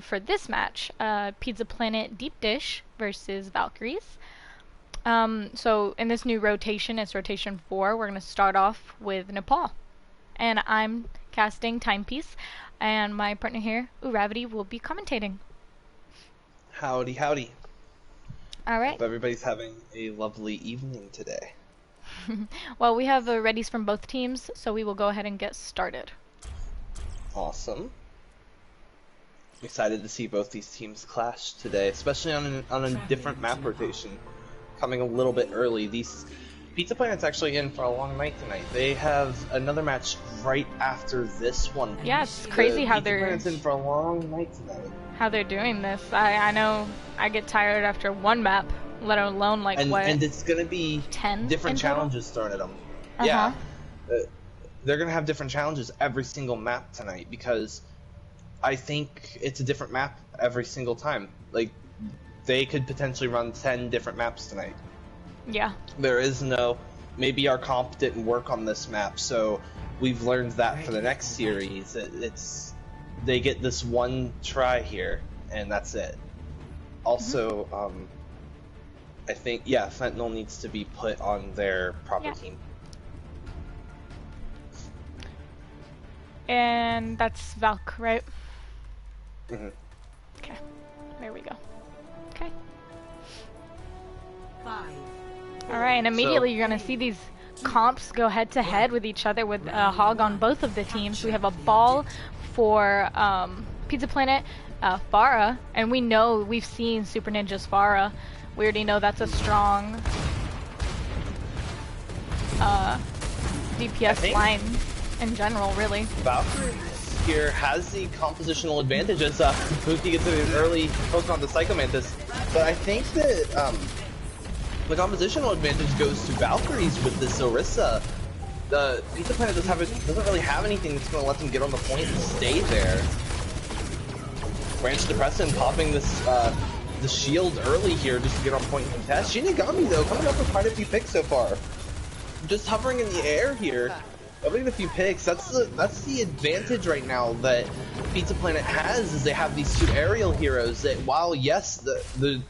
And for this match, Pizza Planet Deep Dish versus Valkyries. So in this new rotation, it's rotation 4, we're going to start off with Nepal. And I'm casting Timepiece, and my partner here, Uravity, will be commentating. Howdy, howdy. Alright. Hope everybody's having a lovely evening today. Well, we have readies from both teams, so we will go ahead and get started. Awesome. Excited to see both these teams clash today, especially on a different map rotation. Coming a little bit early. These Pizza Planet's actually in for a long night tonight. They have another match right after this one. Yeah, it's crazy how they're... Pizza Planet's in for a long night tonight. How they're doing this. I know I get tired after one map, let alone like what? And it's gonna be 10 different challenges thrown at them. Yeah, they're gonna have different challenges every single map tonight because I think it's a different map every single time. Like they could potentially run 10 different maps tonight. Yeah. There is no. Maybe our comp didn't work on this map, so we've learned that for the next series. They get this one try here, and that's it. Also, I think, yeah, Fentanyl needs to be put on their proper team. And that's Valk, right? Mm-hmm. Okay, there we go. Okay. Alright, and immediately you're gonna see these comps go head to head with each other with Hog on both of the teams. We have a ball for Pizza Planet, Pharah, and we've seen Super Ninja's Pharah. We already know that's a strong DPS line in general, really. Valkyries here has the compositional advantage as Buki gets an early poke on the Psychomantis, but I think that the compositional advantage goes to Valkyries with this Orisa. The Pizza Planet doesn't really have anything that's going to let them get on the point and stay there. Branch Depressant popping this the shield early here just to get on point and contest. Shinigami though coming up with quite a few picks so far. Just hovering in the air here, getting a few picks. That's the advantage right now that Pizza Planet has, is they have these two aerial heroes that, while yes the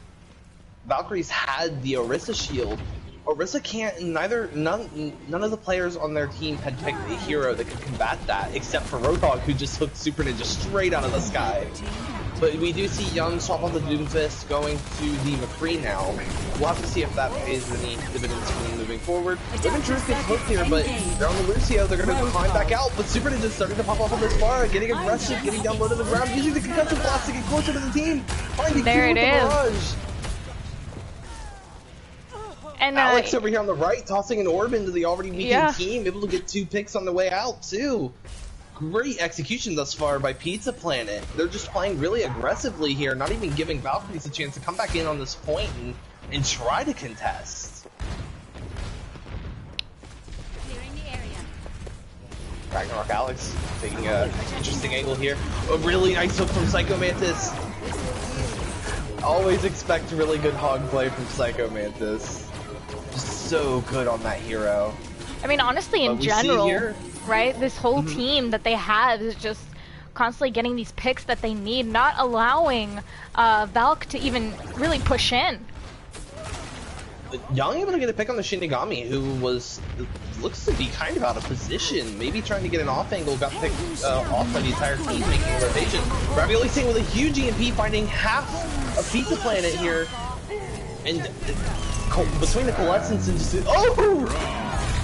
Valkyries had the Orisa shield, Orisa can't, none of the players on their team had picked a hero that could combat that, except for Roadhog, who just hooked Super Ninja straight out of the sky. But we do see Young swap on the Doomfist, going to the McCree now. We'll have to see if that pays any dividends for them moving forward. Living Truth gets hooked here, but they're on the Lucio, they're going to climb back out, but Super Ninja's starting to pop up on this bar, getting aggressive, getting down low to the ground, using the concussive blast to get closer to the team. Finding there it is. Barrage. And Alex over here on the right, tossing an orb into the already weakened team, able to get 2 picks on the way out too. Great execution thus far by Pizza Planet. They're just playing really aggressively here, not even giving Valkyries a chance to come back in on this point and try to contest. Ragnarok Alex taking an interesting angle here. A really nice hook from Psychomantis. Always expect really good hog play from Psychomantis. Just so good on that hero. I mean, honestly, in general, right? This whole team that they have is just constantly getting these picks that they need, not allowing Valk to even really push in. Young able to get a pick on the Shinigami, who looks to be kind of out of position, maybe trying to get an off angle, got picked off by the entire team, making a rotation. Ravioli Singh with a huge EMP, finding half of Pizza Planet here, and between the Coalescence and just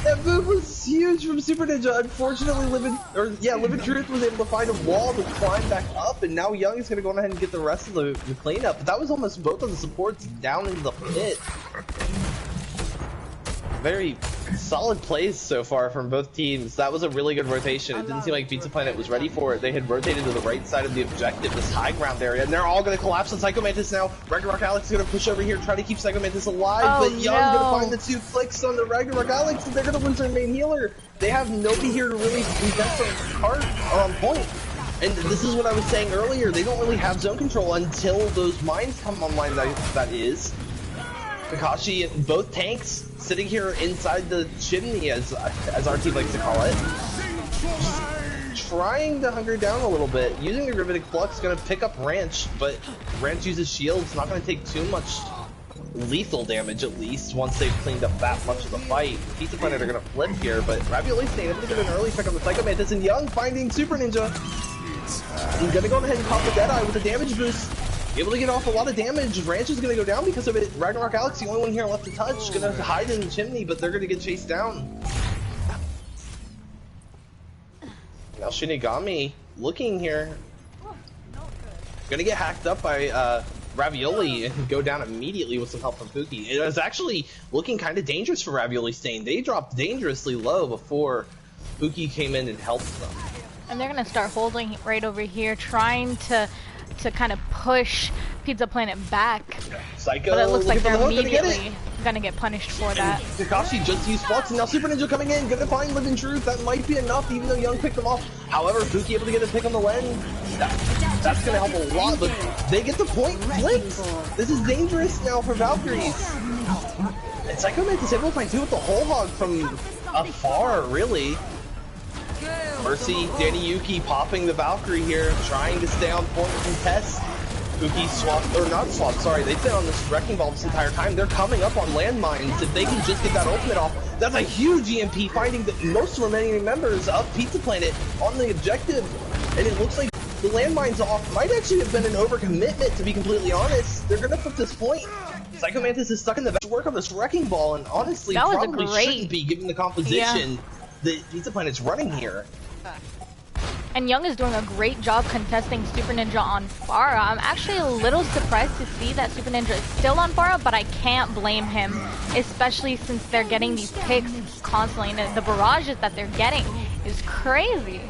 that move was huge from Super Ninja. Unfortunately, Living Truth was able to find a wall to climb back up, and now Young is going to go ahead and get the rest of the cleanup. But that was almost both of the supports down into the pit. Very solid plays so far from both teams. That was a really good rotation. It didn't seem like Pizza Planet was ready for it. They had rotated to the right side of the objective, this high ground area, and they're all going to collapse on Psychomantis now. Ragnarok Alex is going to push over here, try to keep Psychomantis alive, but Young's going to find the 2 clicks on the Ragnarok Alex, and they're going to lose their main healer. They have nobody here to really contest on card or on point. And this is what I was saying earlier. They don't really have zone control until those mines come online, that is. Kakashi and both tanks sitting here inside the chimney, as our team likes to call it, just trying to hunker down a little bit. Using the Riveted Flux, gonna pick up Ranch, but Ranch uses shields, not gonna take too much lethal damage at least once they've cleaned up that much of the fight. Pizza Planet are gonna flip here, but Ravioli staying able to get an early pick on the Psycho Mantis, and Young finding Super Ninja. He's gonna go ahead and pop the Deadeye with a damage boost. Able to get off a lot of damage. Ranch is gonna go down because of it. Ragnarok Alex, the only one here left to touch, gonna hide in the chimney, but they're gonna get chased down. Now Shinigami looking here. Gonna get hacked up by Ravioli and go down immediately with some help from Pookie. It was actually looking kind of dangerous for Ravioli Stain. They dropped dangerously low before Pookie came in and helped them. And they're gonna start holding right over here, trying to kind of push Pizza Planet back. Psycho, but it looks like they're the hook, immediately gonna get punished for that. Kakashi just used Flux, and now Super Ninja coming in, gonna find Living Truth. That might be enough, even though Young picked them off. However, Pookie able to get a pick on the Len. That's gonna help a lot, but they get the point flipped. This is dangerous now for Valkyries. And Psycho Mantis able to find two with the whole hog from afar, really. Mercy, Danny Yuki popping the Valkyrie here, trying to stay on point and contest. Pookie swapped, or not swapped, sorry, they've been on this Wrecking Ball this entire time. They're coming up on landmines. If they can just get that ultimate off, that's a huge EMP, finding the most remaining members of Pizza Planet on the objective. And it looks like the landmines off might actually have been an overcommitment, to be completely honest. They're gonna flip this point. Psycho Mantis is stuck in the best work of this Wrecking Ball, and honestly, probably shouldn't be given the composition that Pizza Planet's running here. And Young is doing a great job contesting Super Ninja on Pharah. I'm actually a little surprised to see that Super Ninja is still on Pharah, but I can't blame him, especially since they're getting these picks constantly, and the barrages that they're getting is crazy.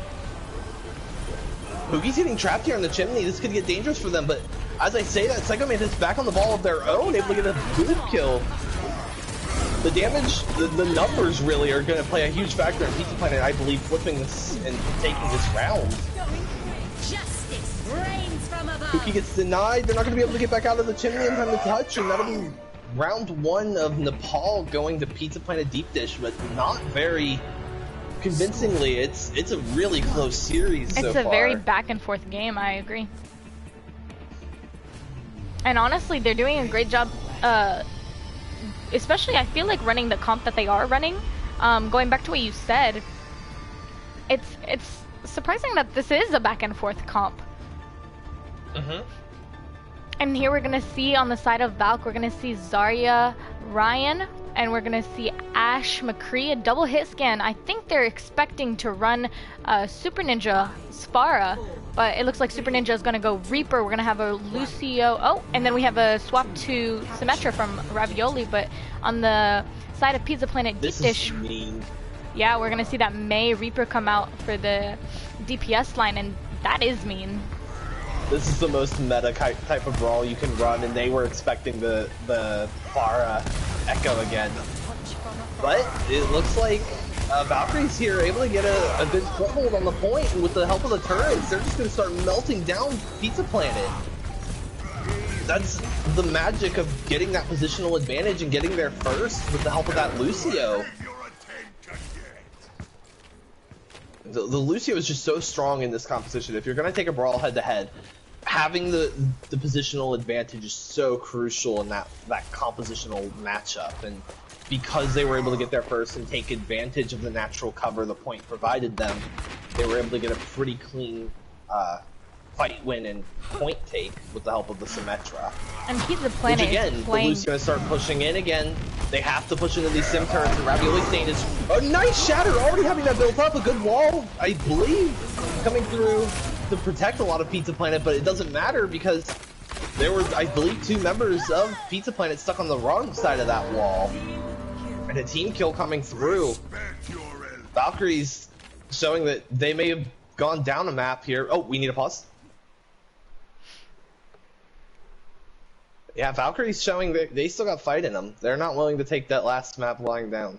Pookie's getting trapped here in the chimney. This could get dangerous for them, but as I say that, Psycho Mantis back on the ball of their own, able to get a boot kill. The damage, the numbers really are going to play a huge factor in Pizza Planet, I believe, flipping this and taking this round. Pookie gets denied. They're not going to be able to get back out of the chimney in time to touch, and that'll be round one of Nepal going to Pizza Planet Deep Dish, but not very convincingly. It's a really close series so far. It's a very back and forth game, I agree. And honestly, they're doing a great job, especially I feel like running the comp that they are running. Going back to what you said, it's surprising that this is a back and forth comp. And here we're gonna see on the side of Valk, we're gonna see Zarya Ryan, and we're gonna see Ash McCree, a double hit scan. I think they're expecting to run Super Ninja Spara, but it looks like Super Ninja is gonna go Reaper. We're gonna have a Lucio, oh, and then we have a swap to Symmetra from Ravioli, but on the side of Pizza Planet Deep Dish, yeah, we're gonna see that May Reaper come out for the DPS line, and that is mean. This is the most meta type of brawl you can run, and they were expecting the Pharah Echo again. But it looks like Valkyries here are able to get a good foothold on the point, and with the help of the turrets, they're just going to start melting down Pizza Planet. That's the magic of getting that positional advantage and getting there first with the help of that Lucio. The Lucio is just so strong in this composition. If you're going to take a brawl head-to-head, having the positional advantage is so crucial in that compositional matchup. And because they were able to get there first and take advantage of the natural cover the point provided them, they were able to get a pretty clean fight win and point take with the help of the Symmetra. And Pizza Planet Which again, is playing... the Luci's gonna start pushing in again. They have to push into these sim turrets, and Ravioli Stain is a nice shatter, already having that built up, a good wall, I believe, coming through to protect a lot of Pizza Planet, but it doesn't matter because there were, I believe, 2 members of Pizza Planet stuck on the wrong side of that wall. And a team kill coming through. Valkyries showing that they may have gone down a map here. Oh, we need a pause. Yeah, Valkyrie's showing that they still got fight in them. They're not willing to take that last map lying down.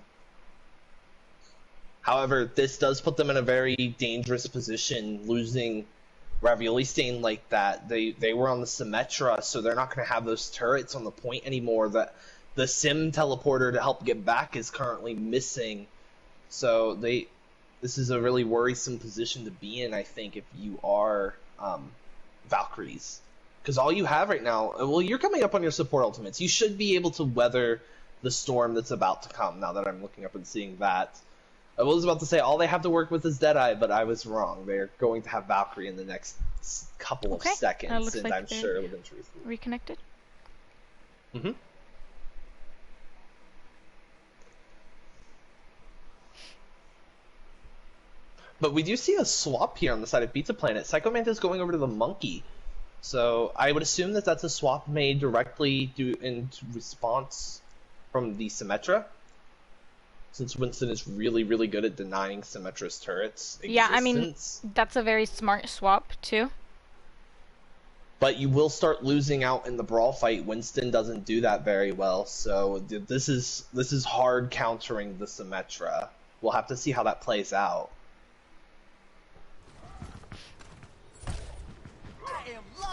However, this does put them in a very dangerous position, losing Ravioli Stain like that. They were on the Symmetra, so they're not going to have those turrets on the point anymore. That the Sim teleporter to help get back is currently missing. So this is a really worrisome position to be in, I think, if you are Valkyries. Because all you have right now, well, you're coming up on your support ultimates. You should be able to weather the storm that's about to come, now that I'm looking up and seeing that. I was about to say all they have to work with is Deadeye, but I was wrong. They're going to have Valkyrie in the next couple of seconds, and like I'm sure within truth. Reconnected? Mm-hmm. But we do see a swap here on the side of Pizza Planet. Psychomantis going over to the Monkey. So I would assume that that's a swap made directly in response from the Symmetra. Since Winston is really, really good at denying Symmetra's turrets existence. Yeah, I mean, that's a very smart swap, too. But you will start losing out in the brawl fight. Winston doesn't do that very well, so this is hard countering the Symmetra. We'll have to see how that plays out.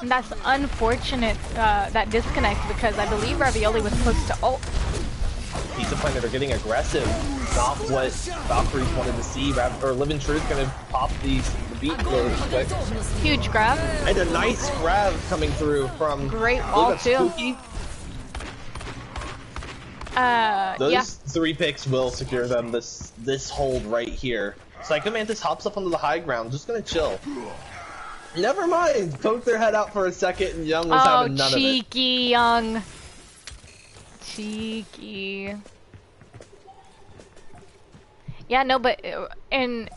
And that's unfortunate, that disconnect, because I believe Ravioli was close to ult. Pizza Planet are getting aggressive. Not what Valkyries wanted to see. Living Truth gonna pop the beat really quick. Huge grab. And a nice grab coming through from... Great wall, too. Spooky. Those 3 picks will secure them this hold right here. Psychomantis hops up onto the high ground, just gonna chill. Never mind! Poked their head out for a second and Young was having none of it. Cheeky Young. Cheeky. Yeah, no, but in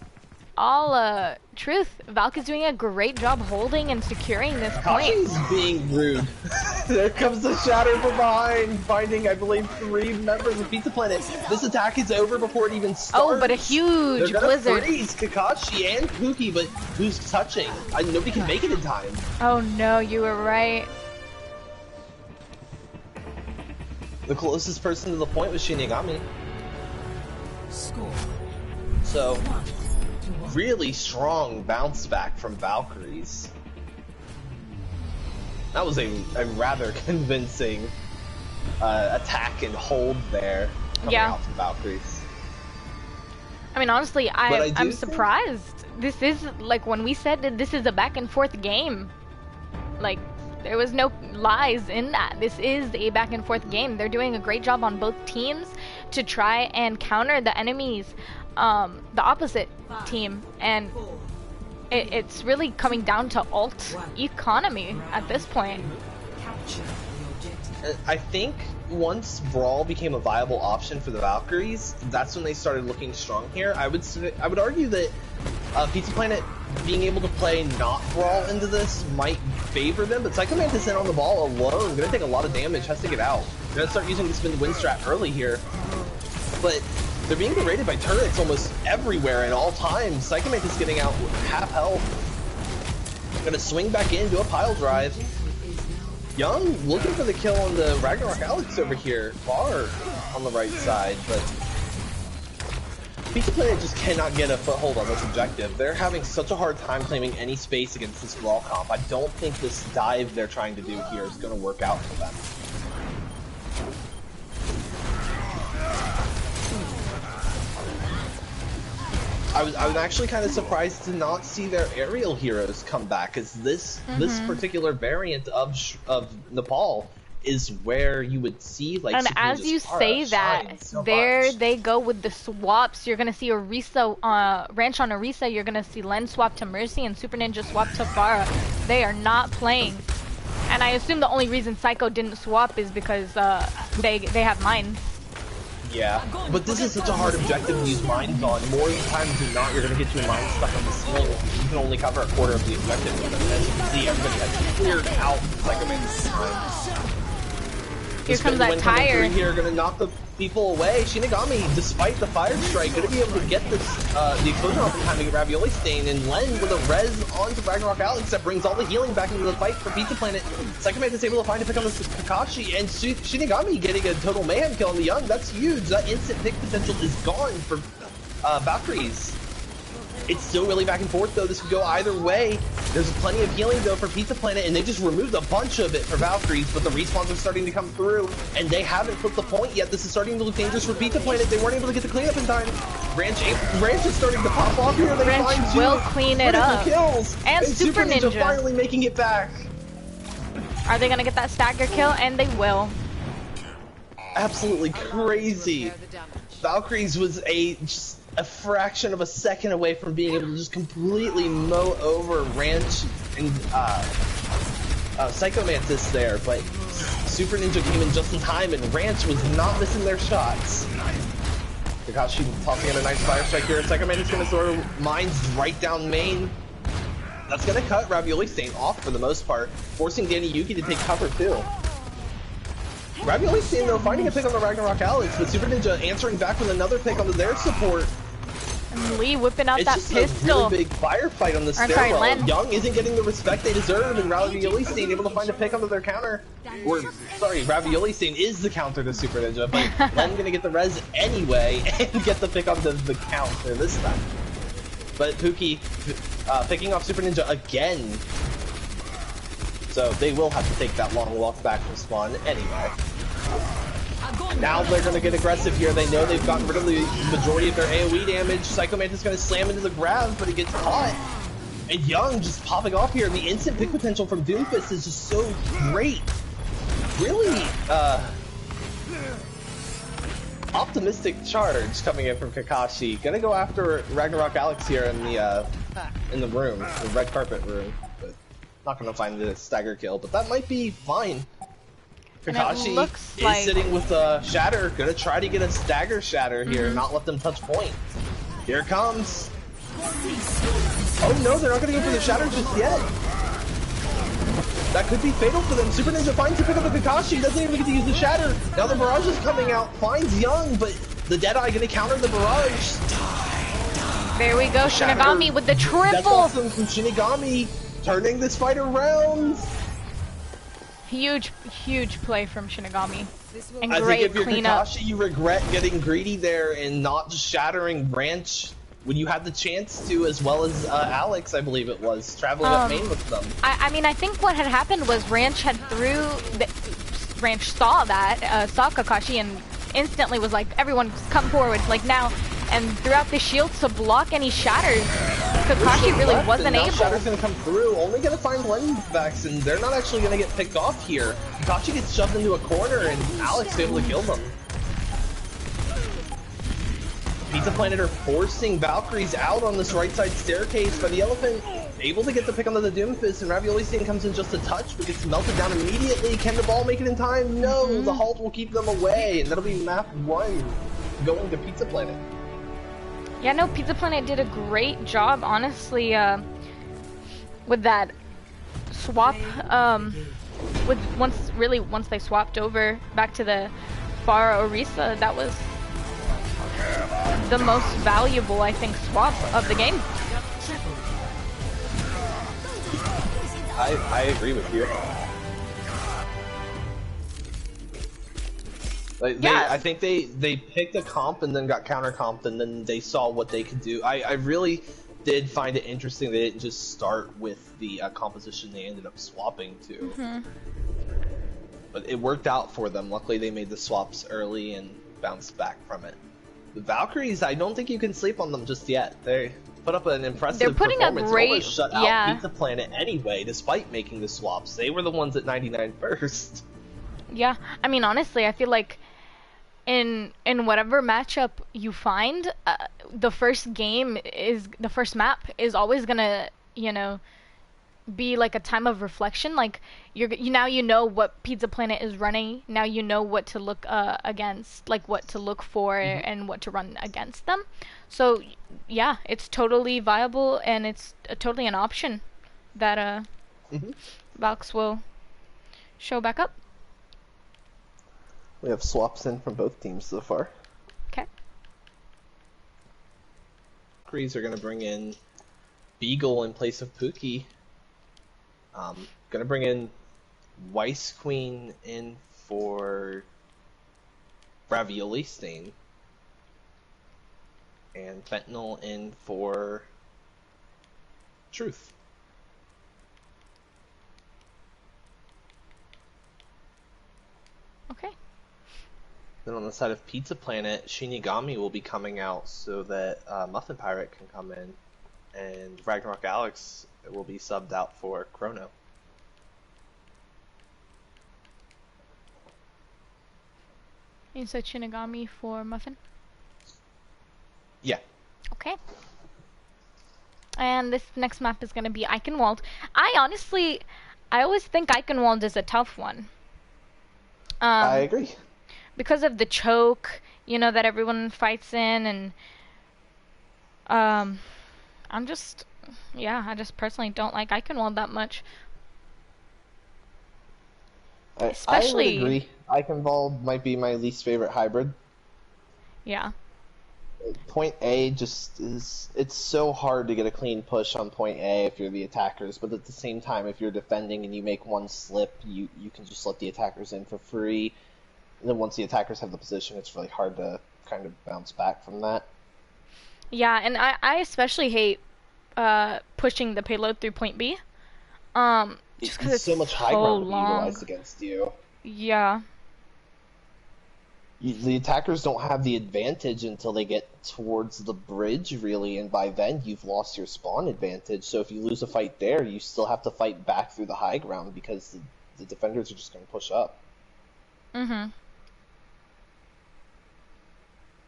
all truth, Valk is doing a great job holding and securing this point. He's being rude. There comes the shatter from behind, finding, I believe, 3 members of Pizza Planet. This attack is over before it even starts. Oh, but a huge blizzard. They're gonna freeze Kakashi and Pookie, but who's touching? Nobody can make it in time. Oh no, you were right. The closest person to the point was Shinigami. So, really strong bounce back from Valkyries. That was a rather convincing attack and hold there coming out from Valkyries. I mean, honestly, I'm surprised. This is, like, when we said that this is a back and forth game, like, there was no lies in that. This is a back and forth game. They're doing a great job on both teams to try and counter the enemies, the opposite team, and it's really coming down to ult economy at this point. I think once Brawl became a viable option for the Valkyries, that's when they started looking strong here. I would argue that Pizza Planet being able to play not Brawl into this might favor them, but Psychomantis in on the ball alone, gonna take a lot of damage, has to get out. They're gonna start using the spin win strat early here, but they're being berated by turrets almost everywhere at all times. Psychomantis getting out with half health. Gonna swing back in, do a pile drive. Young looking for the kill on the Ragnarok Alex over here, far on the right side, but Pizza Planet just cannot get a foothold on this objective. They're having such a hard time claiming any space against this Brawl comp. I don't think this dive they're trying to do here is going to work out for them. I was actually kind of surprised to not see their aerial heroes come back, because this particular variant of Nepal is where you would see, like, and as you say that, so there they go with the swaps. You're gonna see Orisa, Ranch on Orisa. You're gonna see Len swap to Mercy and Super Ninja swap to Pharah. They are not playing, and I assume the only reason Psycho didn't swap is because they have mines. Yeah, but this is such a hard objective to use mines on. More times than not, you're going to get your mines stuck on the ceiling. You can only cover a quarter of the objective. But as you can see, everybody has cleared out Psychomantis' time. Here comes that tire. Here, going to knock the people away. Shinigami, despite the fire strike, going to be able to get this the explosion off in time to get Ravioli Stain, and Len with a res onto Ragnarok Alex that brings all the healing back into the fight for Pizza Planet. Psychomantis able to find a pick on the Kakashi, and Shinigami getting a total mayhem kill on the Young. That's huge. That instant pick potential is gone for Valkyries. It's still really back and forth, though. This could go either way. There's plenty of healing, though, for Pizza Planet, and they just removed a bunch of it for Valkyries, but the respawns are starting to come through, and they haven't flipped the point yet. This is starting to look dangerous for Pizza Planet. They weren't able to get the cleanup in time. Ranch is starting to pop off here. They Ranch find will clean it up. Kills. And Super Ninja finally making it back. Are they gonna get that stagger kill? And they will. Absolutely crazy. Valkyries was just a fraction of a second away from being able to just completely mow over Ranch and Psycho Mantis there, but Super Ninja came in just in time, and Ranch was not missing their shots. Kakashi tossing in a nice fire strike here. Psycho Mantis gonna throw mines right down main. That's gonna cut Ravioli Stain off for the most part, forcing Danny Yuki to take cover too. Ravioli Stain though finding a pick on the Ragnarok Alex, but Super Ninja answering back with another pick onto their support. And Lee whipping out it's that just pistol. A really big firefight on the stairwell. Young isn't getting the respect they deserve, and Ravioli Stain able to find a pick onto their counter. Or, sorry, Ravioli Stain is the counter to Super Ninja, but Len gonna get the res anyway and get the pick onto the counter this time. But Pookie picking off Super Ninja again. So they will have to take that long walk back from spawn anyway. Now they're going to get aggressive here. They know they've gotten rid of the majority of their AoE damage. Psycho Mantis is going to slam into the grab, but he gets caught. And Young just popping off here. The instant pick potential from Doomfist is just so great. Really optimistic charge coming in from Kakashi. Gonna go after Ragnarok Alex here in the room, the red carpet room. But not gonna find the stagger kill, but that might be fine. Kakashi is sitting with a shatter, gonna try to get a stagger shatter here, not let them touch point. Here it comes. Oh no, they're not gonna go for the shatter just yet. That could be fatal for them. Super Ninja finds to pick up the Kakashi, doesn't even get to use the shatter. Now the barrage is coming out, finds Young, but the Deadeye gonna counter the barrage. There we go, Shinigami with the triple. That's awesome from Shinigami, turning this fight around. Huge play from Shinigami. And I great think if you're cleanup. Kakashi, you regret getting greedy there and not just shattering Ranch when you had the chance to, as well as Alex, I believe it was, traveling up main with them. I mean, I think what had happened was Ranch Ranch saw that, saw Kakashi, and instantly was like, everyone come forward, like now. And throughout the shields to block any shatters, Kakashi really wasn't able. Shatter's gonna come through, only gonna find Lenvax, and they're not actually gonna get picked off here. Kakashi gets shoved into a corner, and Alex is able to kill them. Pizza Planet are forcing Valkyries out on this right side staircase, but the Elephant able to get the pick onto the Doomfist, and Ravioli Stain comes in just a touch, but gets melted down immediately. Can the ball make it in time? No, the halt will keep them away, and that'll be map 1 going to Pizza Planet. Yeah, no, Pizza Planet did a great job, honestly, with that swap, once they swapped over back to the Pharah Orisa, that was the most valuable, I think, swap of the game. I agree with you. Like I think they picked a comp and then got counter comped, and then they saw what they could do. I really did find it interesting they didn't just start with the composition they ended up swapping to. But it worked out for them. Luckily they made the swaps early and bounced back from it. The Valkyries, I don't think you can sleep on them just yet. They put up an impressive performance. They almost shut out Pizza Planet anyway, despite making the swaps. They were the ones at 99 first. Yeah, I mean, honestly, I feel like in whatever matchup you find, the first map is always gonna, be like a time of reflection. Like now you know what Pizza Planet is running. Now you know what to look against, like what to look for and what to run against them. So yeah, it's totally viable, and it's totally an option that Valks will show back up. We have swaps in from both teams so far. Okay. Valkyries are going to bring in Beagle in place of Pookie. Going to bring in Weiss Queen in for Ravioli Stain. And Fentanyl in for Truth. Okay. Then on the side of Pizza Planet, Shinigami will be coming out so that Muffin Pirate can come in, and Ragnarok Alex will be subbed out for Chrono. You said Shinigami for Muffin? Yeah. Okay. And this next map is going to be Eichenwald. I always think Eichenwald is a tough one. I agree. Because of the choke, you know, that everyone fights in, and I just personally don't like Eichenwald that much. I would agree. Eichenwald might be my least favorite hybrid. Yeah. Point A just is, it's so hard to get a clean push on point A if you're the attackers, but at the same time, if you're defending and you make one slip, you can just let the attackers in for free. And then once the attackers have the position, it's really hard to kind of bounce back from that. Yeah, and I especially hate pushing the payload through point B. Just because it's so much high ground to be long. utilized against you. Yeah. The attackers don't have the advantage until they get towards the bridge, really, and by then you've lost your spawn advantage. So if you lose a fight there, you still have to fight back through the high ground because the defenders are just going to push up. Mm-hmm.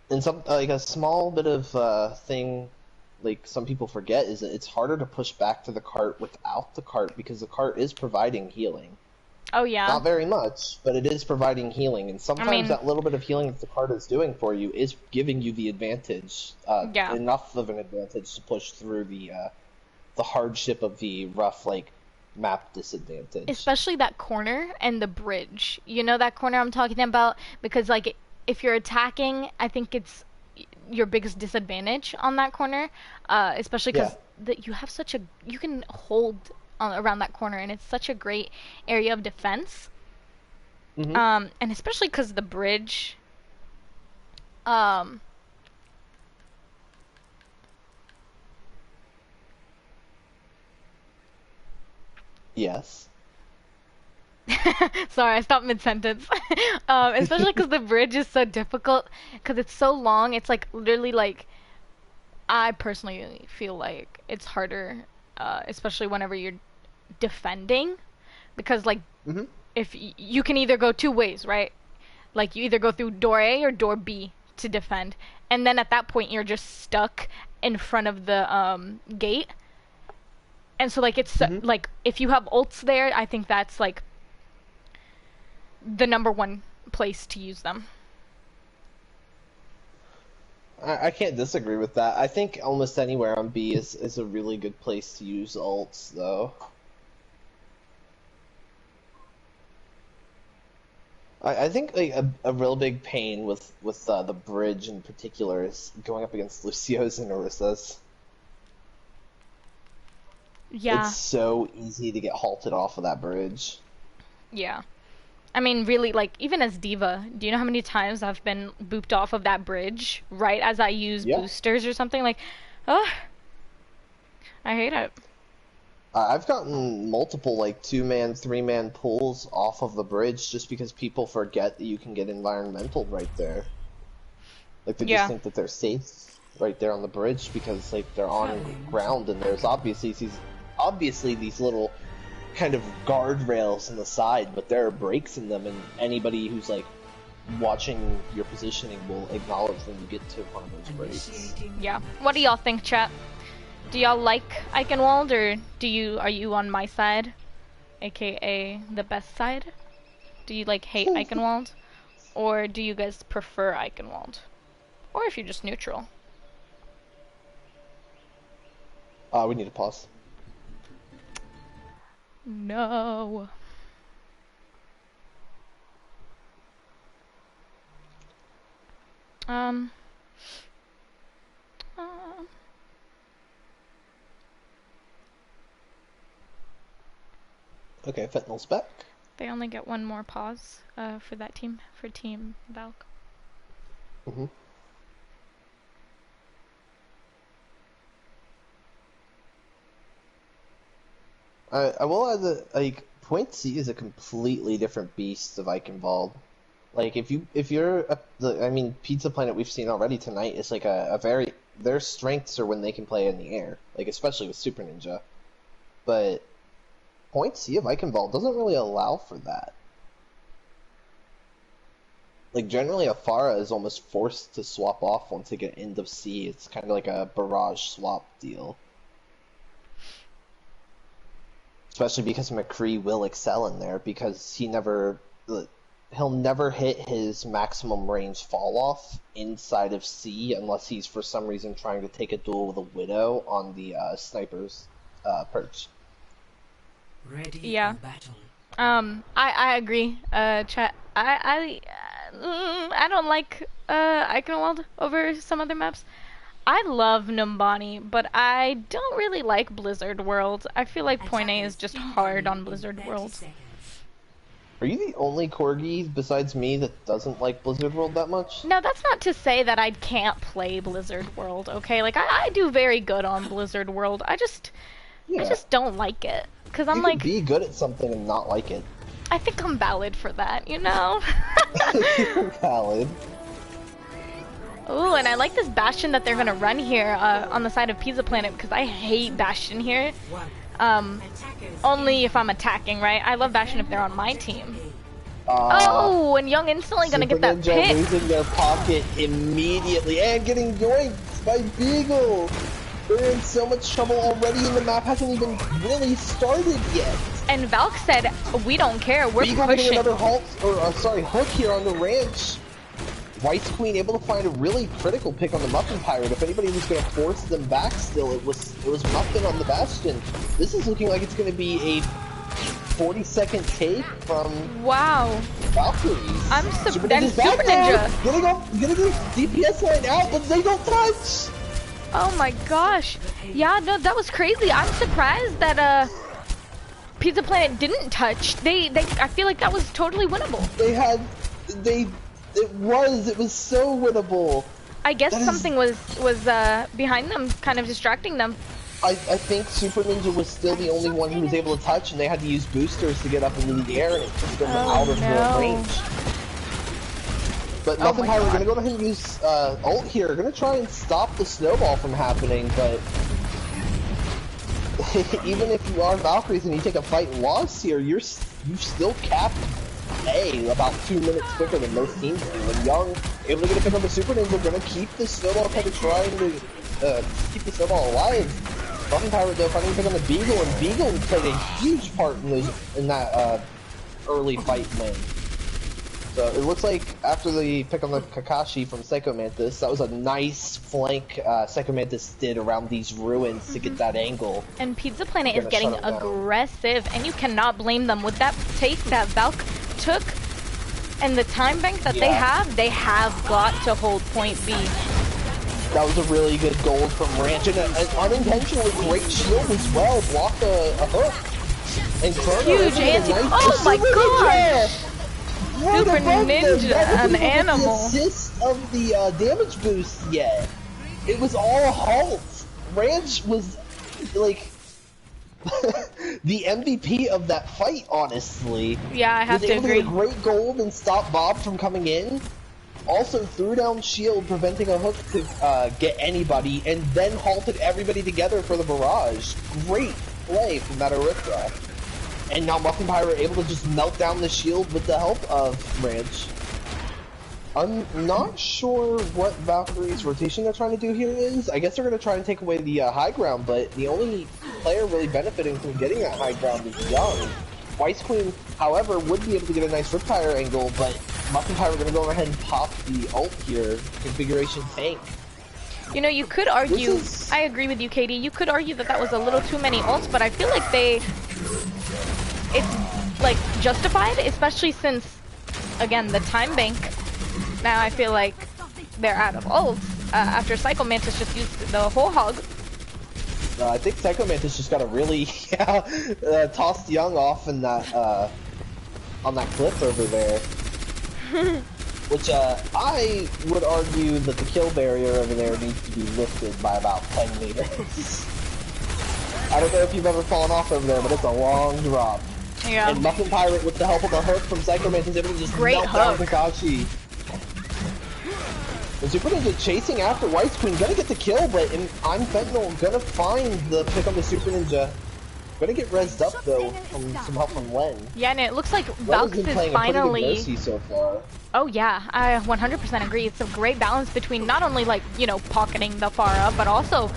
And a small bit of thing, like some people forget, is that it's harder to push back to the cart without the cart because the cart is providing healing. Oh, yeah. Not very much, but it is providing healing, and sometimes that little bit of healing that the card is doing for you is giving you the advantage, enough of an advantage to push through the hardship of the rough, map disadvantage. Especially that corner and the bridge. You know that corner I'm talking about? Because, if you're attacking, I think it's your biggest disadvantage on that corner, especially because you have you can hold around that corner, and it's such a great area of defense. Mm-hmm. And especially because the bridge, Yes. Sorry, I stopped mid-sentence. Especially because the bridge is so difficult, because it's so long. It's literally I personally feel like it's harder, especially whenever you're defending, because Mm-hmm. if you can either go two ways, right? You either go through door A or door B to defend, and then at that point you're just stuck in front of the gate. And so it's if you have ults there, I think that's the number one place to use them. I can't disagree with that. I think almost anywhere on B is a really good place to use ults, though. I think a real big pain with the bridge in particular is going up against Lucio's and Orissa's. Yeah. It's so easy to get halted off of that bridge. Yeah. I mean, really, even as D.Va, do you know how many times I've been booped off of that bridge right as I use boosters or something? I hate it. I've gotten multiple 2-man, 3-man pulls off of the bridge just because people forget that you can get environmental right there. They just think that they're safe right there on the bridge because they're on ground, and there's obviously these little kind of guardrails in the side, but there are breaks in them, and anybody who's watching your positioning will acknowledge when you get to one of those breaks. Yeah. What do y'all think, chat? Do y'all like Eichenwald, or are you on my side, aka the best side? Do you hate Eichenwald, or do you guys prefer Eichenwald, or if you're just neutral? We need to pause. No. Okay, Fentanyl back. They only get one more pause for that team, for Team Valk. Mm-hmm. I will add that point C is a completely different beast of Eichenwald. Like if you're I mean, Pizza Planet we've seen already tonight is like a very their strengths are when they can play in the air, like especially with Super Ninja. But Point C of Ikenvault doesn't really allow for that. Like generally, a Pharah is almost forced to swap off once they get into C. It's kind of like a barrage swap deal. Especially because McCree will excel in there because he'll never hit his maximum range fall off inside of C unless he's for some reason trying to take a duel with a Widow on the sniper's perch. Ready Yeah. for battle. I agree. Chat. I don't like Eichenwald over some other maps. I love Numbani, but I don't really like Blizzard World. I feel like Point A is just hard on Blizzard World. Are you the only Corgi besides me that doesn't like Blizzard World that much? No, that's not to say that I can't play Blizzard World, okay? Like, I do very good on Blizzard World. I just don't like it. Because I'm like... You can be good at something and not like it. I think I'm valid for that, you know? You're valid. Ooh, and I like this Bastion that they're gonna run here on the side of Pizza Planet because I hate Bastion here. Only if I'm attacking, right? I love Bastion if they're on my team. Oh, and Young instantly gonna get that Ninja pick. losing their pocket immediately and getting yoinked by Beagle. They're in so much trouble already, and the map hasn't even really started yet. And Valk said, "We don't care. We're Beagle pushing." getting another hook here on the ranch. White's Queen able to find a really critical pick on the Muffin Pirate. If anybody was going to force them back still, it was Muffin on the Bastion. This is looking like it's going to be a 40-second take from Valkyries. I'm Super Ninja. Gonna go DPS line out, but they don't touch! Oh my gosh. Yeah, no, that was crazy. I'm surprised that Pizza Planet didn't touch. I feel like that was totally winnable. It was so winnable. I guess something was behind them, kind of distracting them. I think Super Ninja was still the only one who was able to touch, and they had to use boosters to get up into the air, and it took them out of their range. But Muffin Pirate, we're gonna go ahead and use ult here. We're gonna try and stop the snowball from happening, but even if you are Valkyries and you take a fight and loss here, you've still capped about 2 minutes quicker than most teams do. And Young, able to get a pick on the Super Ninja, gonna keep the snowball kind of trying to keep the snowball alive. Muffin Pirate though finding a pick on the Beagle, and Beagle played a huge part in that early fight win. So it looks like after the pick on the Kakashi from Psycho Mantis, that was a nice flank Psycho Mantis did around these ruins to get that angle. And Pizza Planet is getting aggressive, and you cannot blame them with that take that Valk took and the time bank that they have got to hold point B. That was a really good gold from Ranch, and an unintentionally great shield as well, blocked a hook. And huge anti- oh my gosh! Super Ninja, an animal. The assist of the damage boost yet. It was all a halt. Ranch was like the MVP of that fight, honestly. Yeah, I have to agree. Was able to get a great gold and stop Bob from coming in. Also threw down shield, preventing a hook to get anybody, and then halted everybody together for the barrage. Great play from that Erythra. And now Muffin Pirate able to just melt down the shield with the help of Ranch. I'm not sure what Valkyrie's rotation they're trying to do here is. I guess they're going to try and take away the high ground, but the only player really benefiting from getting that high ground is Young. White's Queen, however, would be able to get a nice Riptire angle, but Muffin Pirate going to go ahead and pop the ult here. Configuration tank. You know, you could argue, I agree with you, Katie, you could argue that that was a little too many ults, but I feel like it's like justified, especially since, again, the time bank. Now I feel like they're out of ults after Psycho Mantis just used the whole hog. I think Psycho Mantis just got to really tossed Young off in that on that cliff over there. Which I would argue that the kill barrier over there needs to be lifted by about 10 meters. I don't know if you've ever fallen off over there, but it's a long drop. Yeah. And Muffin Pirate, with the help of a hook from Psychoman, is able to just Great melt down hook. Kakashi. And Super Ninja chasing after White Queen, gonna get the kill, but I'm Fentanyl gonna find the pick on the Super Ninja. Gonna get rezzed up though from some help from Len. Yeah, and it looks like Len Valks has been is playing finally. a pretty good Mercy so far. Oh yeah, I 100% agree. It's a great balance between not only like, you know, pocketing the Pharah, but also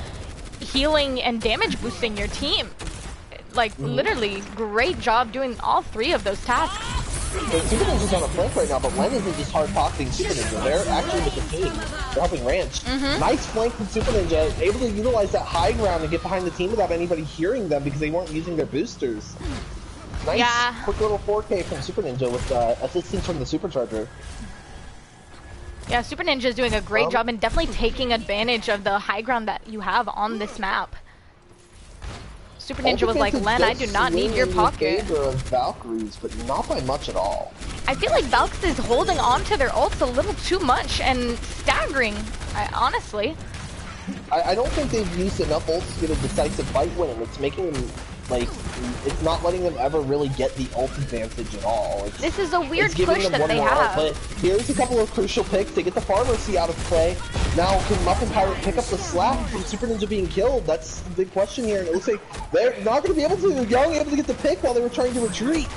healing and damage boosting your team. Like, literally, great job doing all three of those tasks. So Super Ninja's on a flank right now, but Len isn't just hard pocketing Super Ninja. They're actually with the team. They're helping Ranch. Nice flank from Super Ninja, able to utilize that high ground and get behind the team without anybody hearing them because they weren't using their boosters. Nice quick little 4K from Super Ninja with assistance from the Supercharger. Yeah, Super Ninja is doing a great job and definitely taking advantage of the high ground that you have on this map. Super Ninja was like, Len, I do not need your pocket. In favor of Valkyries, but not by much at all. I feel like Valks is holding on to their ults a little too much and staggering, honestly. I don't think they've used enough ults to get a decisive fight win, and it's making them, like, it's not letting them ever really get the ult advantage at all. This is a weird push that they have. But here's a couple of crucial picks. They get the Pharmacy out of play. Now, can Muffin Pirate pick up the slack from Super Ninja being killed? That's the big question here, and it looks like they're not going to be able to. Young able to get the pick while they were trying to retreat.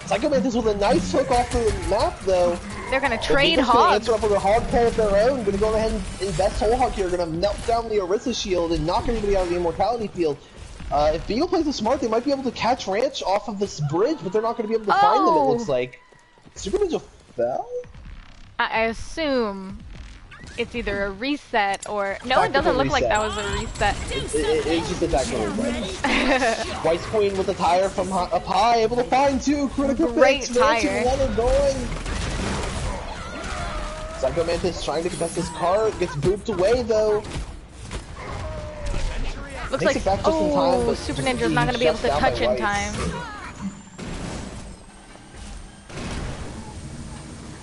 Psycho Mantis with a nice hook off the map, though. They're going to trade Hog. Answer up with a hard play of their own. Going to go ahead and invest Whole Hog here. Going to melt down the Orisa shield and knock everybody out of the Immortality field. If Beagle plays it smart, they might be able to catch Ranch off of this bridge, but they're not going to be able to find them, it looks like. Super Ninja fell? I assume it's either a reset or... No, it doesn't look like that was a reset. It's just a tactical reset. White Queen with the tire from up high, able to find two critical Great picks. tire. Going. Psycho Mantis trying to contest his cart, gets booped away though. Looks like, oh, Super Ninja's not going to be able to touch in time.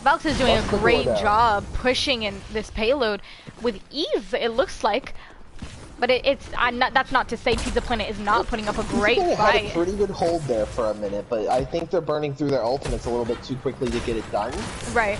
Valks is doing a great job pushing in this payload with ease, it looks like. But that's not to say Pizza Planet is not putting up a great fight. Had a pretty good hold there for a minute, but I think they're burning through their ultimates a little bit too quickly to get it done. Right.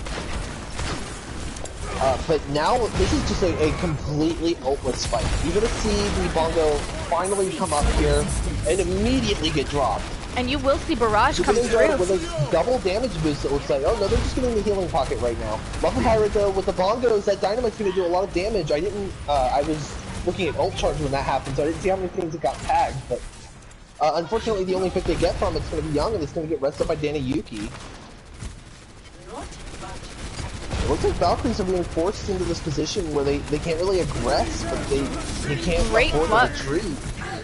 But now, this is just a completely ultless fight. You're going to see the Bongo finally come up here and immediately get dropped. And you will see Barrage come through. With a double damage boost, it looks like. Oh no, they're just getting the healing pocket right now. Muffin Pirate, though, with the Bongos, that Dynamite's going to do a lot of damage. I was looking at ult charge when that happened, so I didn't see how many things it got tagged, but unfortunately the only pick they get from it's going to be Young, and it's going to get rested by Danny Yuki. It looks like Valkyries are being forced into this position where they can't really aggress, but they can't afford to retreat.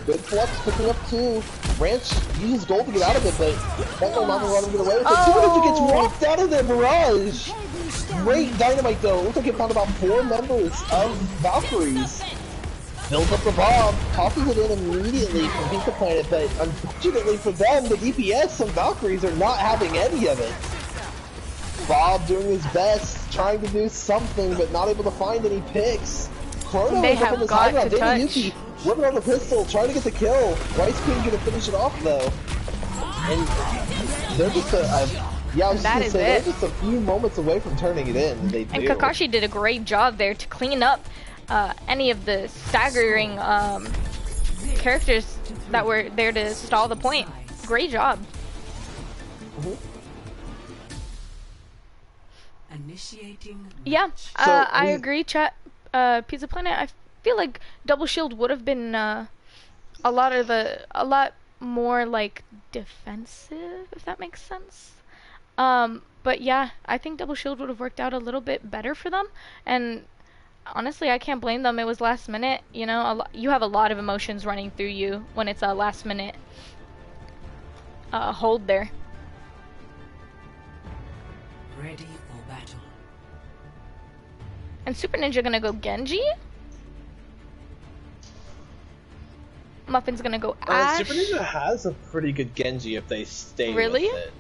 Good Flux picking up two. Ranch uses gold to get out of it, but Fentanyl not going to let him get away with it. Super Ninja gets walked out of the barrage! Great Dynamite though. Looks like it found about 4 members of Valkyries. Builds up the bomb, tosses it in immediately from Pizza Planet, but unfortunately for them, the DPS, some Valkyries are not having any of it. Bob doing his best, trying to do something, but not able to find any picks. Chrono they have got to touch. Yuki whipping on the pistol, trying to get the kill. White Queen gonna finish it off though. And they're just they're just a few moments away from turning it in. And Kakashi did a great job there to clean up any of the staggering characters that were there to stall the point. Great job. Yeah, I agree, chat. Pizza Planet, I feel like Double Shield would have been a lot more like defensive, if that makes sense. But yeah, I think Double Shield would have worked out a little bit better for them, and honestly, I can't blame them. It was last minute, you know. You have a lot of emotions running through you when it's a last minute hold there. Ready for battle. And Super Ninja gonna go Genji. Muffin's gonna go Ash. Super Ninja has a pretty good Genji if they stay with it.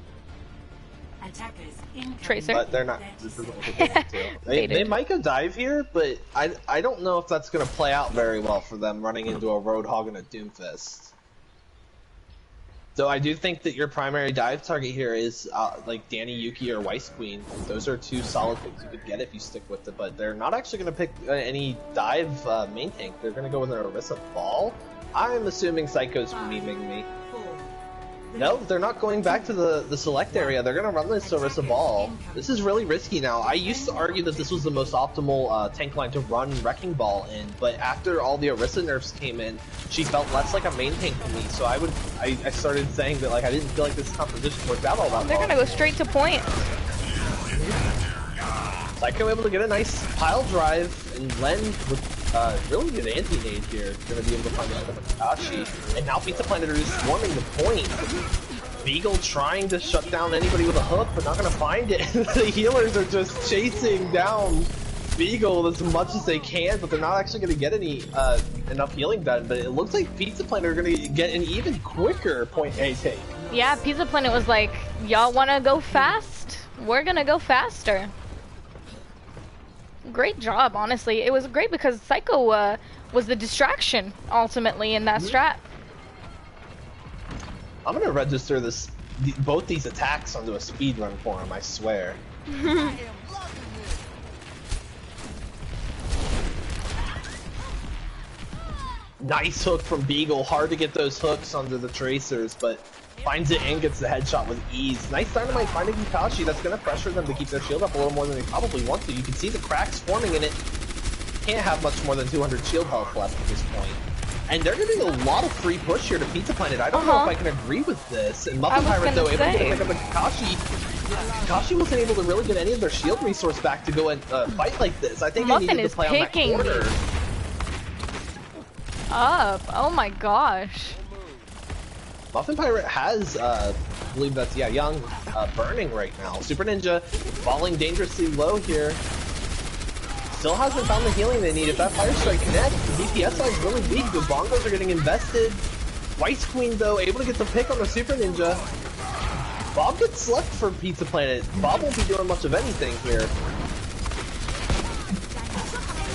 Tracer. But they're not. This isn't what they want to. They might go dive here, but I don't know if that's gonna play out very well for them running into a Roadhog and a Doomfist. So I do think that your primary dive target here is like Danny Yuki or Weiss Queen. Those are two solid things you could get if you stick with it, but they're not actually going to pick any dive main tank. They're going to go with an Orisa Ball. I'm assuming Psycho's memeing me. No, they're not going back to the select area. They're going to run this Orisa Ball. This is really risky now. I used to argue that this was the most optimal tank line to run Wrecking Ball in, but after all the Orisa nerfs came in, she felt less like a main tank to me. So I started saying that like I didn't feel like this composition worked out all that well. They're going to go straight to point. Psycho able to get a nice pile drive, and Len with really good anti-nade here. Going to be able to find out Kakashi. And now Pizza Planet are just swarming the point. Beagle trying to shut down anybody with a hook, but not going to find it. The healers are just chasing down Beagle as much as they can, but they're not actually going to get any enough healing done. But it looks like Pizza Planet are going to get an even quicker point A take. Yeah, Pizza Planet was like, y'all want to go fast? We're going to go faster. Great job, honestly. It was great because Psycho was the distraction, ultimately, in that strat. I'm gonna register both these attacks onto a speed run for him, I swear. Nice hook from Beagle. Hard to get those hooks under the tracers, but finds it and gets the headshot with ease. Nice dynamite finding Kakashi. That's going to pressure them to keep their shield up a little more than they probably want to. You can see the cracks forming in it. Can't have much more than 200 shield health left at this point. And they're giving a lot of free push here to Pizza Planet. I don't know if I can agree with this. And Muffin Pirate, though, able to pick up a Kakashi. Kakashi wasn't able to really get any of their shield resource back to go and fight like this. I think Muffin they needed to play on that corner. Up. Oh my gosh. Muffin Pirate has, I believe that's, yeah, Young burning right now. Super Ninja falling dangerously low here. Still hasn't found the healing they need. If that Fire Strike connects, the DPS side is really weak. The Bongos are getting invested. Weiss Queen, though, able to get the pick on the Super Ninja. Bob gets select for Pizza Planet. Bob won't be doing much of anything here.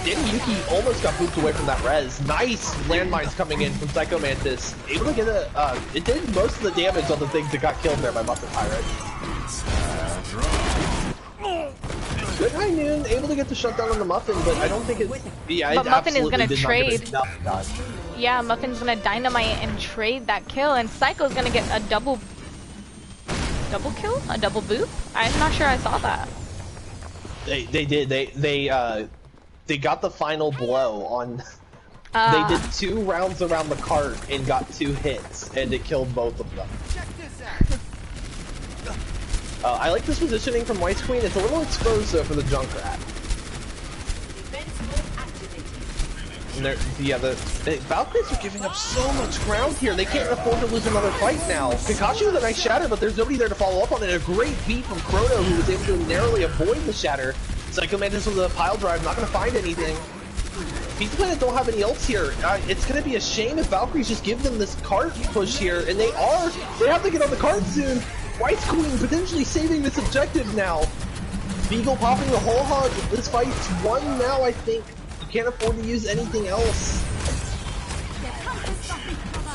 Danny Yuki almost got moved away from that res. Nice landmines coming in from Psycho Mantis. Able to get it did most of the damage on the things that got killed there by Muffin Pirate. Good High Noon, able to get the shutdown on the Muffin, but I don't think it's... Yeah, but it Muffin is going to trade. Yeah, Muffin's going to dynamite and trade that kill, and Psycho's going to get a double kill? A double boop? I'm not sure I saw that. They did. They got the final blow on... They did 2 rounds around the cart and got 2 hits, and it killed both of them. I like this positioning from Weiss Queen. It's a little exposed, though, for the Junkrat. And the Valkyries are giving up so much ground here. They can't afford to lose another fight now. Kakashi with a nice shatter, but there's nobody there to follow up on it. A great beat from Chrono, who was able to narrowly avoid the shatter. Psycho Mantis with a pile drive, not going to find anything. Pizza Planet don't have any ults here. It's going to be a shame if Valkyries just give them this cart push here, and they are. They have to get on the cart soon. Weiss Queen potentially saving this objective now. Beagle popping the whole hog. This fight's won now, I think. You can't afford to use anything else.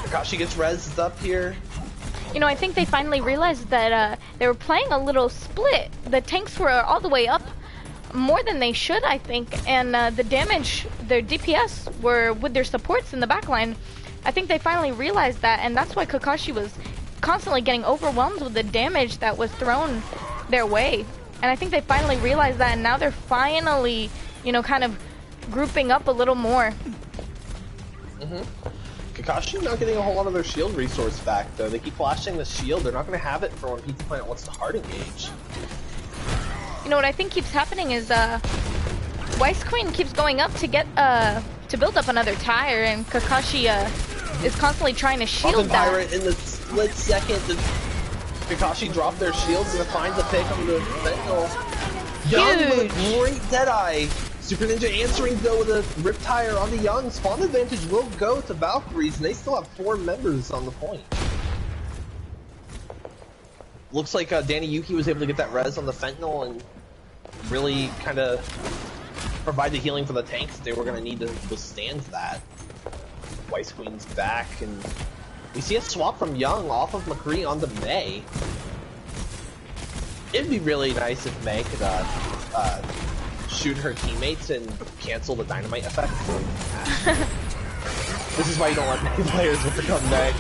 Kakashi gets rezzed up here. You know, I think they finally realized that they were playing a little split. The tanks were all the way up more than they should, I think, and the damage, their DPS were with their supports in the backline. I think they finally realized that, and that's why Kakashi was constantly getting overwhelmed with the damage that was thrown their way. And I think they finally realized that, and now they're finally, you know, kind of grouping up a little more. Kakashi not getting a whole lot of their shield resource back, though. They keep flashing the shield. They're not going to have it for when Pizza Planet wants to hard engage. You know what I think keeps happening is Weiss Queen keeps going up to get to build up another tire, and Kakashi is constantly trying to shield Muffin that. Pirate in the split second that Kakashi dropped their shields, gonna find the pick on the Sentinel. Young with a great Deadeye. Super Ninja answering though with a Rip Tire on the Young. Spawn advantage will go to Valkyries, and they still have 4 members on the point. Looks like Danny Yuki was able to get that res on the Fentanyl and really kind of provide the healing for the tanks they were going to need to withstand that. Weiss Queen's back, and We see a swap from Young off of McCree onto May. It'd be really nice if May could shoot her teammates and cancel the dynamite effect. This is why you don't let many players overcome May.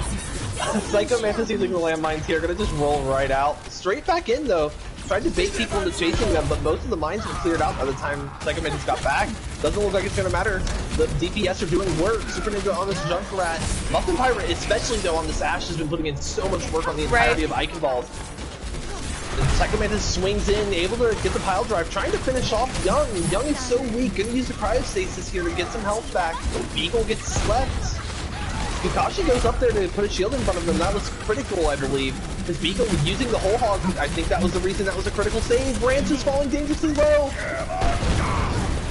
Psycho Mantis using the landmines here, gonna just roll right out. Straight back in though. Tried to bait people into chasing them, but most of the mines were cleared out by the time Psycho Mantis got back. Doesn't look like it's gonna matter. The DPS are doing work. Super Ninja on this Junkrat. Muffin Pirate, especially though on this Ashe, has been putting in so much work on the entirety of Icon Balls. And Psycho Mantis swings in, able to get the pile drive, trying to finish off Young. Young is so weak, gonna use the cryostasis here to get some health back. Beagle gets slept. Kakashi goes up there to put a shield in front of them. That was critical, I believe. His Beagle was using the whole hog. I think that was the reason that was a critical save. Branch is falling dangerously low.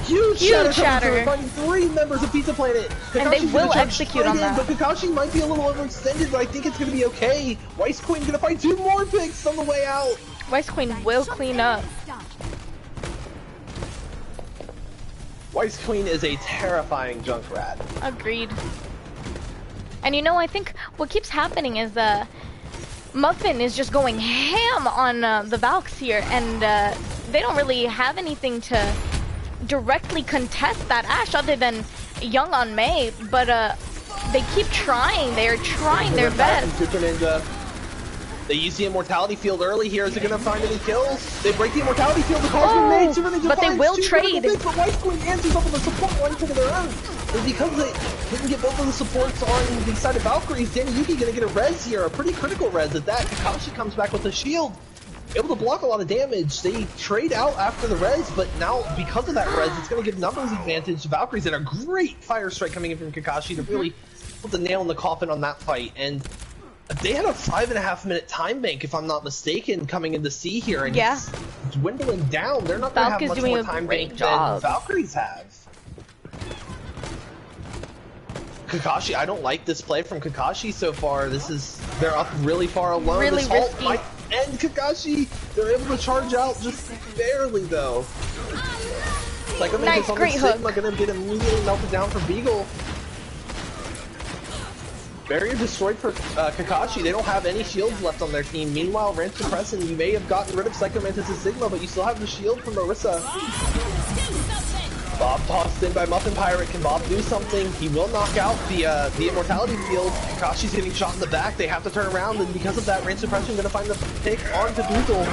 Huge shatter. Finding 3 members of Pizza Planet. And they will execute on that. But Kakashi might be a little overextended, but I think it's going to be okay. Weiss Queen gonna find 2 more picks on the way out. Weiss Queen will clean up. Weiss Queen is a terrifying Junkrat. Agreed. And you know, I think what keeps happening is Muffin is just going ham on the Valks here, and they don't really have anything to directly contest that Ashe other than Young on May, but they keep trying. They're trying their best. Super Ninja. They use the Immortality Field early here. Is it going to find any kills? They break the Immortality Field. The call's been made. Super Ninja but they will trade. But Weiss Queen answers up on the support one to their own. And because they didn't get both of the supports on the side of Valkyries, Danny Yuki going to get a res here. A pretty critical res at that. Kakashi comes back with a shield. Able to block a lot of damage. They trade out after the res, but now because of that res, it's going to give numbers advantage to Valkyries, and a great fire strike coming in from Kakashi to really put the nail in the coffin on that fight. And they had a 5.5 minute time bank, if I'm not mistaken, coming into C here, and it's dwindling down. They're not going to have much more time bank than Valkyries have. Kakashi, I don't like this play from Kakashi so far. They're up really far alone. Really this ult risky. might end Kakashi. They're able to charge out just barely though. Psycho Mantis on the Sigma gonna get immediately melted down for Beagle. Barrier destroyed for Kakashi. They don't have any shields left on their team. Meanwhile, Ranch Suppressant, you may have gotten rid of Psycho Mantis' Sigma, but you still have the shield from Marissa. Bob tossed in by Muffin Pirate. Can Bob do something? He will knock out the Immortality Field. Kakashi's getting shot in the back. They have to turn around, and because of that, Range Suppression gonna find the pick onto Beagle.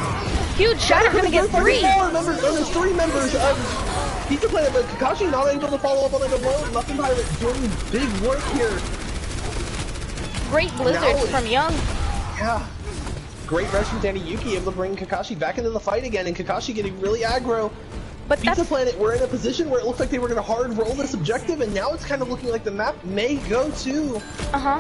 Huge shatter, gonna get 3. There's 3 members of Pizza Planet, but Kakashi not able to follow up on it alone. Muffin Pirate doing big work here. Great blizzards from Young. Yeah. Great rush from Danny Yuki, able to bring Kakashi back into the fight again, and Kakashi getting really aggro. But Pizza Planet, we're in a position where it looks like they were going to hard roll this objective, and now it's kind of looking like the map may go to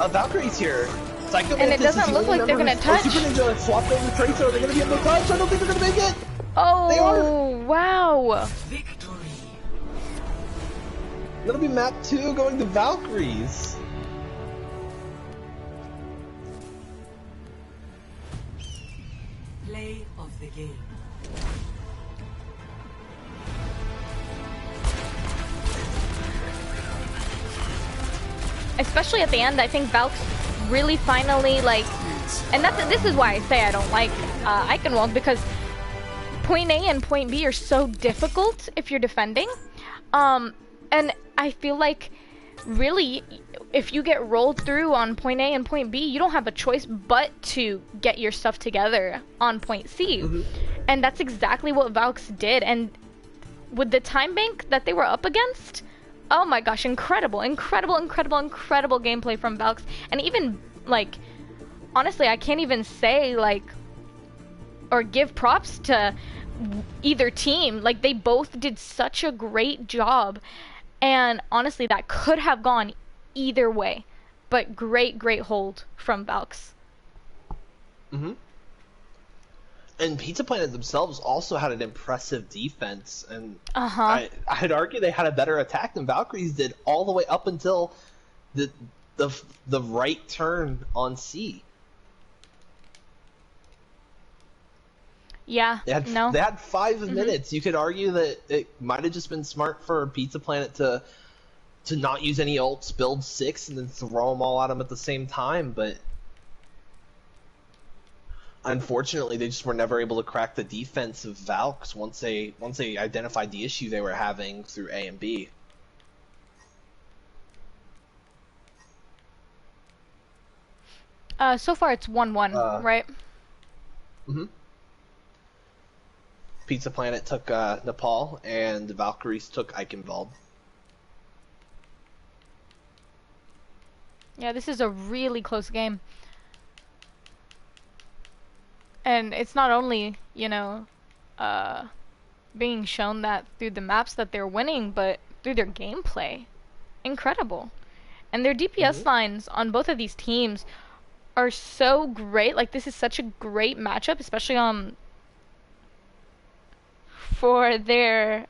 Valkyries here. Psycho and it doesn't look like they're going to touch. Super Ninja swapped in with Tracer. Are they going to be able to touch? I don't think they're going to make it. Oh, they are. Wow. Victory. That'll be map 2 going to Valkyries. Play of the game. Especially at the end, I think Valks really finally, like, and this is why I say I don't like Eichenwald, because point A and point B are so difficult if you're defending, and I feel like really if you get rolled through on point A and point B, you don't have a choice but to get your stuff together on point C. And that's exactly what Valks did, and with the time bank that they were up against, oh my gosh, incredible gameplay from Valks. And even, like, honestly, I can't even say, like, or give props to either team. Like, they both did such a great job. And honestly, that could have gone either way. But great hold from Valks. And Pizza Planet themselves also had an impressive defense, and I'd argue they had a better attack than Valkyries did all the way up until the right turn on C. Yeah, they had 5 minutes. You could argue that it might have just been smart for Pizza Planet to to not use any ults, build 6, and then throw them all at them at the same time, but unfortunately they just were never able to crack the defense of Valks once they identified the issue they were having through A and B. So far it's 1-1, right? Mm-hmm. Pizza Planet took Nepal, and the Valkyries took Eichenwald. Yeah, this is a really close game. And it's not only, you know, being shown that through the maps that they're winning, but through their gameplay. Incredible. And their DPS lines on both of these teams are so great. Like, this is such a great matchup, especially for their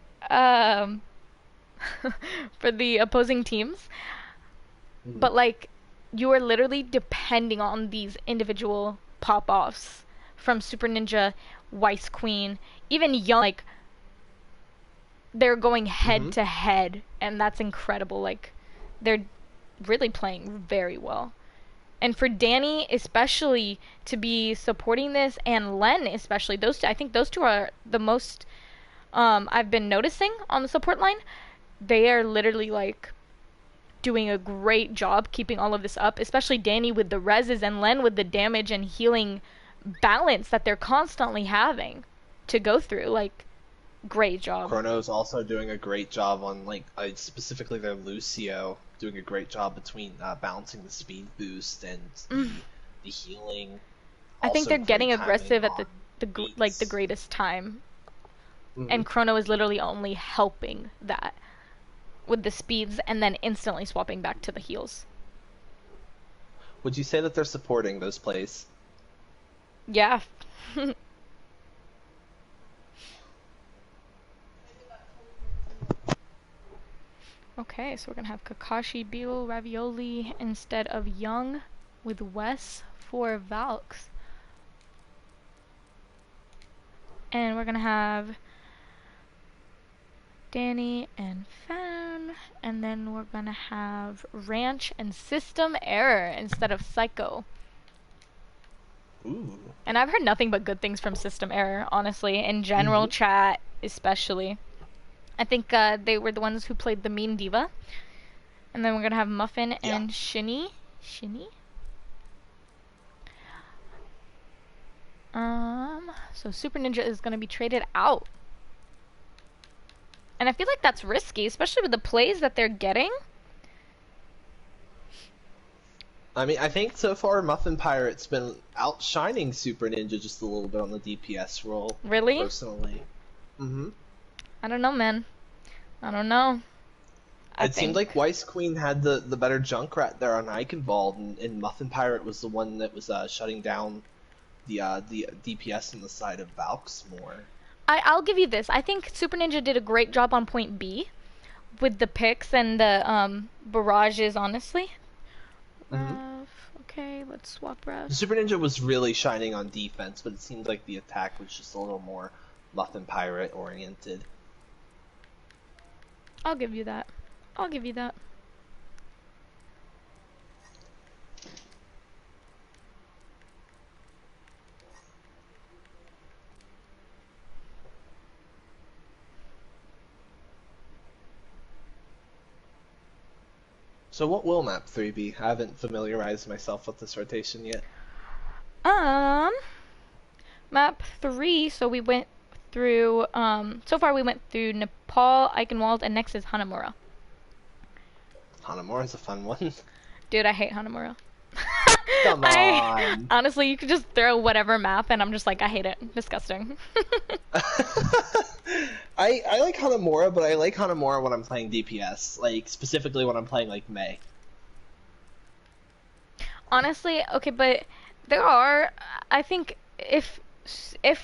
for the opposing teams. But like, you are literally depending on these individual pop-offs from Super Ninja, Weiss Queen, even Young. Like, they're going head to head, and that's incredible. Like, they're really playing very well. And for Danny especially to be supporting this, and Len especially, those two, I think those two are the most I've been noticing on the support line. They are literally like doing a great job keeping all of this up, especially Danny with the reses and Len with the damage and healing balance that they're constantly having to go through. Like, great job. Chrono's also doing a great job on, like, specifically their Lucio, doing a great job between balancing the speed boost and the healing. I think Also they're great getting timing aggressive at on the beats. greatest time. And Chrono is literally only helping that with the speeds and then instantly swapping back to the heals. Would you say that they're supporting those plays? Yeah. Okay, so we're gonna have Kakashi, Beetle, Ravioli instead of Young with Wes for Valks. And we're gonna have Danny and Fan, and then we're gonna have Ranch and System Error instead of Psycho. Ooh. And I've heard nothing but good things from System Error, honestly, in general chat especially. I think they were the ones who played the Mean Diva. And then we're gonna have Muffin and Shinny. Shinny? So Super Ninja is gonna be traded out. And I feel like that's risky, especially with the plays that they're getting. I mean, I think so far Muffin Pirate's been outshining Super Ninja just a little bit on the DPS role. Really? Personally. I don't know, man. I don't know. It seemed like Weiss Queen had the better Junkrat there on Eichenwald, and Muffin Pirate was the one that was shutting down the DPS on the side of Valks more. I'll give you this. I think Super Ninja did a great job on point B with the picks and the barrages, honestly. Okay, let's swap Rav. Super Ninja was really shining on defense, but it seemed like the attack was just a little more Muffin Pirate oriented. I'll give you that. I'll give you that. So what will map 3 be? I haven't familiarized myself with this rotation yet. Map 3, so we went through, so far we went through Nepal, Eichenwald, and next is Hanamura. Hanamura's a fun one. Dude, I hate Hanamura. Come on. Honestly, you could just throw whatever map, and I'm just like, I hate it. Disgusting. I like Hanamura, but I like Hanamura when I'm playing DPS. Like, specifically when I'm playing, like, Mei. Honestly, okay, but there are, I think, if I'm